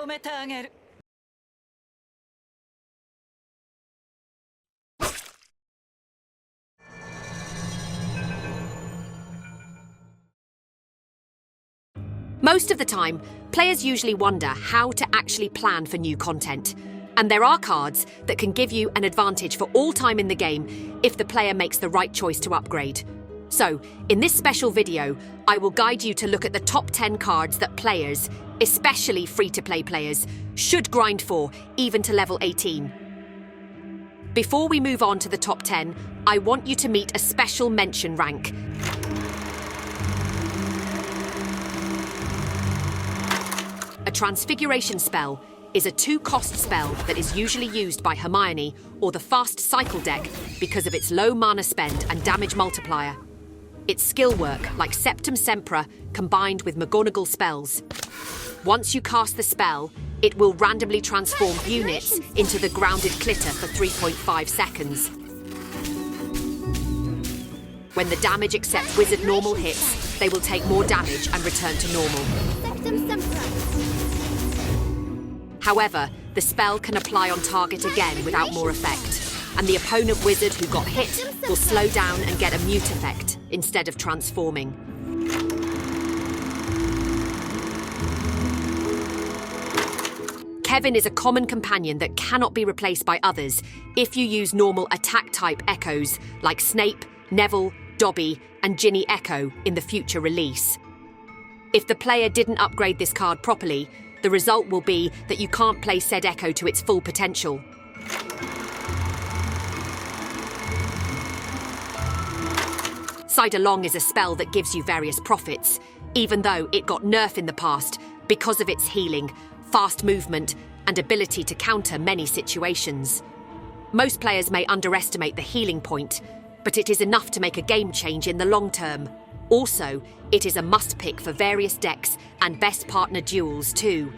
止めてあげる。 Most of the time, players usually wonder how to actually plan for new content. And there are cards that can give you an advantage for all time in the game if the player makes the right choice to upgrade. So, in this special video, I will guide you to look at the top 10 cards that players, especially free-to-play players, should grind for, even to level 18. Before we move on to the top 10, I want you to meet a special mention rank. A Transfiguration spell is a 2-cost spell that is usually used by Hermione or the fast cycle deck because of its low mana spend and damage multiplier. It's skill work like Sectumsempra combined with McGonagall spells. Once you cast the spell, it will randomly transform units into the grounded clitter for 3.5 seconds. When the damage except wizard normal hits, they will take more damage and return to normal. However, the spell can apply on target again without more effect, and the opponent wizard who got hit will slow down and get a mute effect instead of transforming. Kevin is a common companion that cannot be replaced by others if you use normal attack-type echoes like Snape, Neville, Dobby, and Ginny Echo in the future release. If the player didn't upgrade this card properly, the result will be that you can't play said Echo to its full potential. Calong is a spell that gives you various profits, even though it got nerfed in the past because of its healing, fast movement, and ability to counter many situations. Most players may underestimate the healing point, but it is enough to make a game change in the long term. Also, it is a must-pick for various decks and best partner duels too.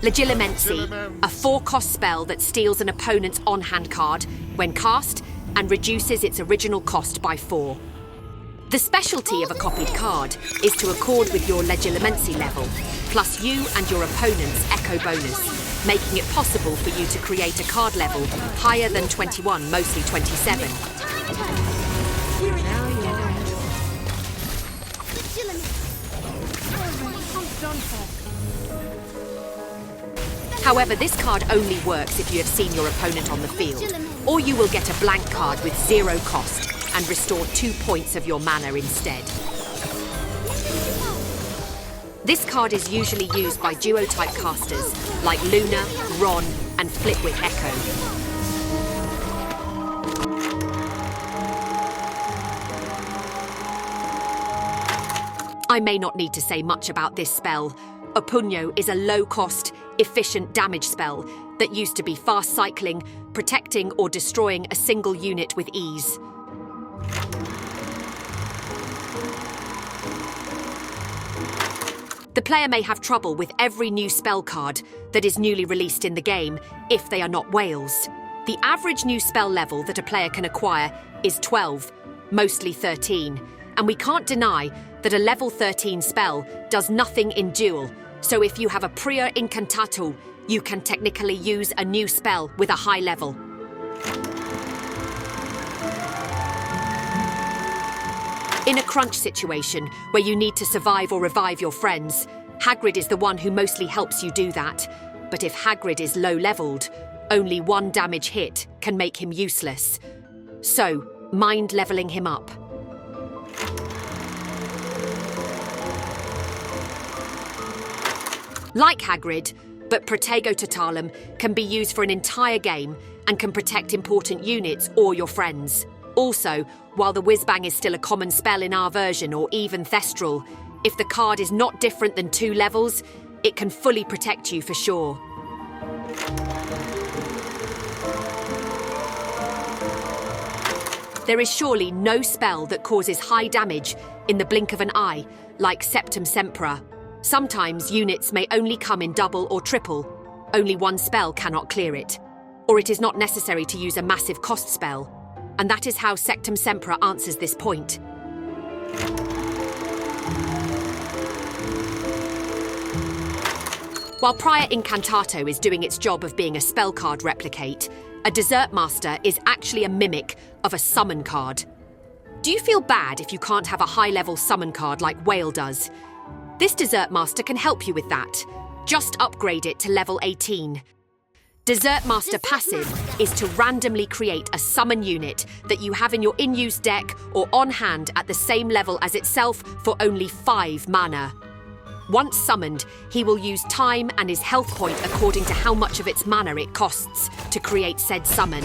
Legilimency, a 4-cost spell that steals an opponent's on-hand card when cast and reduces its original cost by 4. The specialty of a copied card is to accord with your Legilimency level, plus you and your opponent's Echo bonus, making it possible for you to create a card level higher than 21, mostly 27. However, this card only works if you have seen your opponent on the field, or you will get a blank card with 0 cost and restore 2 points of your mana instead. This card is usually used by duo-type casters like Luna, Ron, and Flitwick Echo. I may not need to say much about this spell. Auno is a low-cost, efficient damage spell that used to be fast cycling, protecting or destroying a single unit with ease. The player may have trouble with every new spell card that is newly released in the game if they are not whales. The average new spell level that a player can acquire is 12, mostly 13, and we can't deny that a level 13 spell does nothing in duel, so if you have a Priori Incantato, you can technically use a new spell with a high level. In a crunch situation where you need to survive or revive your friends, Hagrid is the one who mostly helps you do that. But if Hagrid is low-leveled, only 1 damage hit can make him useless. So, mind leveling him up. Like Hagrid, but Protego totalum can be used for an entire game and can protect important units or your friends. Also, while the Whizbang is still a common spell in our version or even Thestral, if the card is not different than 2 levels, it can fully protect you for sure. There is surely no spell that causes high damage in the blink of an eye, like Sectumsempra. Sometimes units may only come in double or triple. Only 1 spell cannot clear it. Or it is not necessary to use a massive cost spell. And that is how Sectumsempra answers this point. While Priori Incantato is doing its job of being a spell card replicate, a Desert Master is actually a mimic of a summon card. Do you feel bad if you can't have a high-level summon card like Whale does? This Desert Master can help you with that. Just upgrade it to level 18. Desert Master passive is to randomly create a summon unit that you have in your in-use deck or on hand at the same level as itself for only 5 mana. Once summoned, he will use time and his health point according to how much of its mana it costs to create said summon.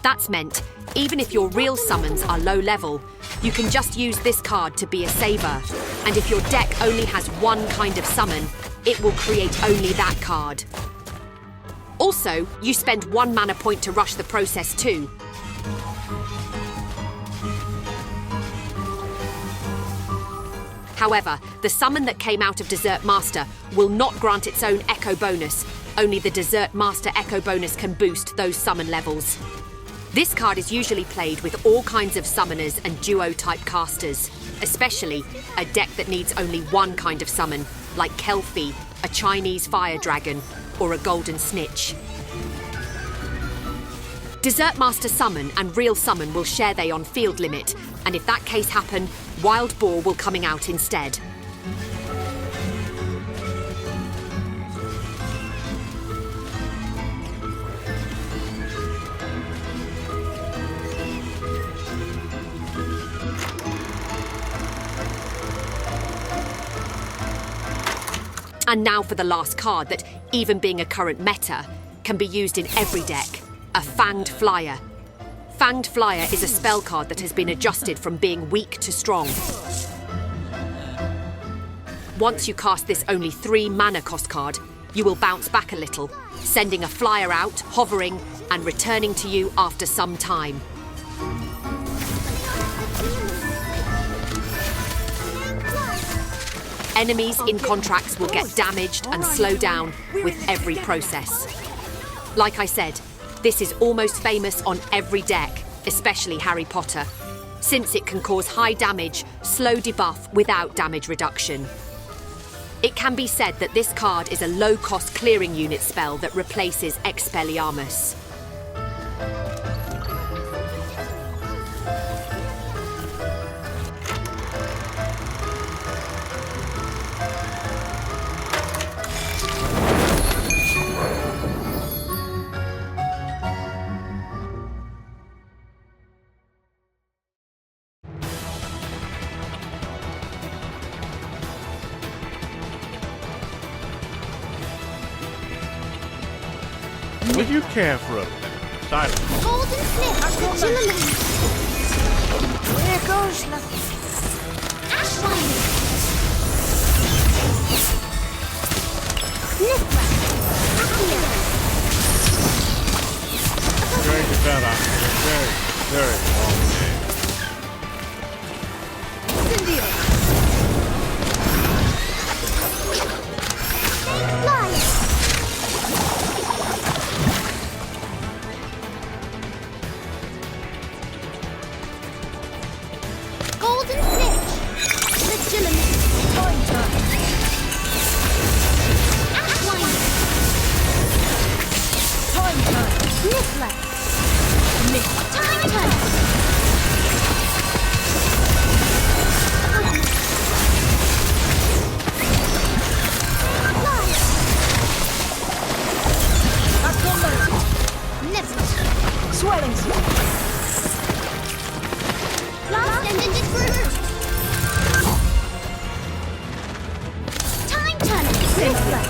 That's meant, even if your real summons are low level, you can just use this card to be a saver, and if your deck only has one kind of summon, it will create only that card. Also, you spend 1 mana point to rush the process too. However, the summon that came out of Desert Master will not grant its own Echo bonus. Only the Desert Master Echo bonus can boost those summon levels. This card is usually played with all kinds of summoners and duo-type casters, especially a deck that needs only one kind of summon, like Kelphi, a Chinese fire dragon, or a golden snitch. Desert Master Summon and Real Summon will share their on-field limit, and if that case happen, Wild Boar will coming out instead. And now for the last card that, even being a current meta, can be used in every deck. A Fanged Flyer. Fanged Flyer is a spell card that has been adjusted from being weak to strong. Once you cast this only 3 mana cost card, you will bounce back a little, sending a flyer out, hovering, and returning to you after some time. Enemies in contracts will get damaged and slow down with every process. Like I said, this is almost famous on every deck, especially Harry Potter, since it can cause high damage, slow debuff without damage reduction. It can be said that this card is a low-cost clearing unit spell that replaces Expelliarmus. Would you care for a silence? Golden snip, Legilimency. There goes nothing. Ashline. Nifla. Very better. Very, very long game. India. Lion. Golden snitch. Legilimency. Time turn. Ashline. Time turn. Nifla. Time turn. Swelling zone. Last ended first. Time turner. Reflex.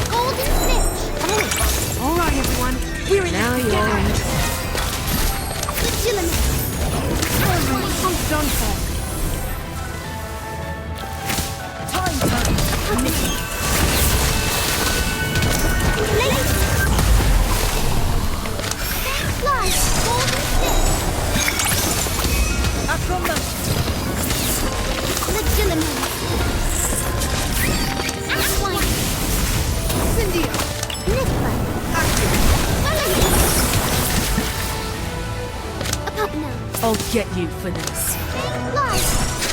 Golden snitch. Oh, all right, everyone. We're in now. You're on. Legilimency. I'm done for. Time turner. Fly, golden snitch. Acroma. Legilimency. Ashline. Cyndia. Nifla. Active. Up now. I'll get you for this. Fly.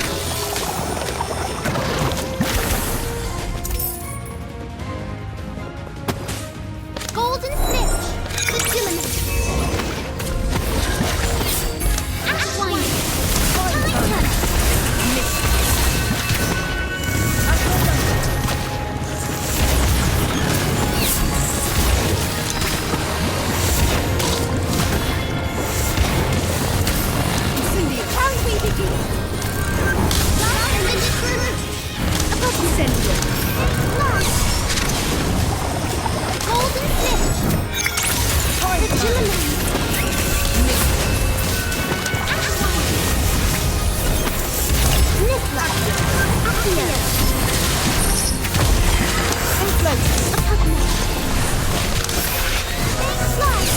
Golden Snitch. Legilimency. Niffler. Accio. Infloat. Accompany. Flight.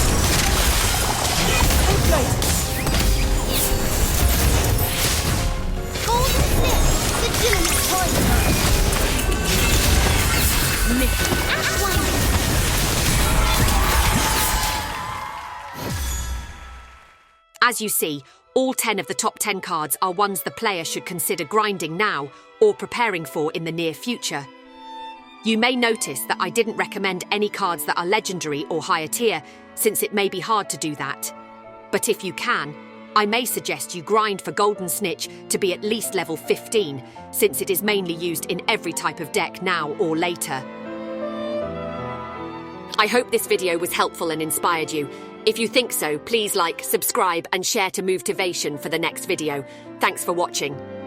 Infloat. Golden Snitch. Legilimency. As you see, all 10 of the top 10 cards are ones the player should consider grinding now or preparing for in the near future. You may notice that I didn't recommend any cards that are legendary or higher tier, since it may be hard to do that. But if you can, I may suggest you grind for Golden Snitch to be at least level 15, since it is mainly used in every type of deck now or later. I hope this video was helpful and inspired you. If you think so, please like, subscribe and share to move Tivation for the next video. Thanks for watching.